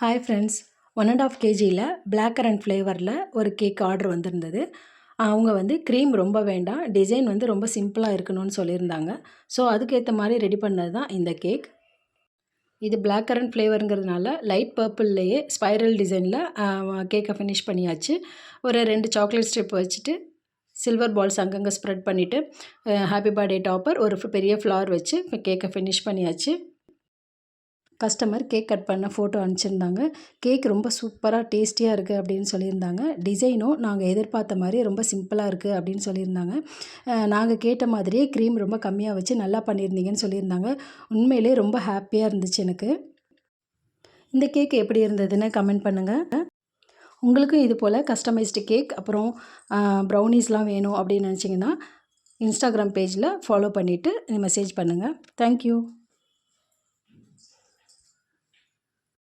Hi friends, 1.5 கேஜியில் black currant ஃப்ளேவரில் ஒரு cake order வந்திருந்தது. அவங்க வந்து க்ரீம் ரொம்ப வேண்டாம், டிசைன் வந்து ரொம்ப சிம்பிளாக இருக்கணும்னு சொல்லியிருந்தாங்க. ஸோ அதுக்கேற்ற மாதிரி ரெடி பண்ணது தான் இந்த கேக். இது பிளாக் கரண்ட் ஃப்ளேவருங்கிறதுனால லைட் பர்பிள்லேயே ஸ்பைரல் டிசைனில் கேக்கை ஃபினிஷ் பண்ணியாச்சு. ஒரு 2 சாக்லேட் ஸ்ட்ரிப் வச்சுட்டு சில்வர் பால்ஸ் அங்கங்கே ஸ்ப்ரெட் பண்ணிவிட்டு ஹாப்பி பர்த்டே டாப்பர் ஒரு பெரிய ஃப்ளவர் வச்சு கேக்கை ஃபினிஷ் பண்ணியாச்சு. கஸ்டமர் கேக் கட் பண்ண ஃபோட்டோ அனுப்பிச்சிருந்தாங்க. கேக் ரொம்ப சூப்பராக டேஸ்டியாக இருக்குது அப்படின்னு சொல்லியிருந்தாங்க. டிசைனும் நாங்கள் எதிர்பார்த்த மாதிரி ரொம்ப சிம்பிளாக இருக்குது அப்படின்னு சொல்லியிருந்தாங்க. நாங்கள் கேட்ட மாதிரியே க்ரீம் ரொம்ப கம்மியாக வச்சு நல்லா பண்ணியிருந்தீங்கன்னு சொல்லியிருந்தாங்க. உண்மையிலே ரொம்ப ஹாப்பியாக இருந்துச்சு எனக்கு. இந்த கேக் எப்படி இருந்ததுன்னு கமெண்ட் பண்ணுங்கள். உங்களுக்கும் இது போல் கஸ்டமைஸ்டு கேக் அப்புறம் ப்ரௌனீஸ்லாம் வேணும் அப்படின்னு நினச்சிங்கன்னா இன்ஸ்டாகிராம் பேஜில் ஃபாலோ பண்ணிவிட்டு மெசேஜ் பண்ணுங்கள். தேங்க்யூ.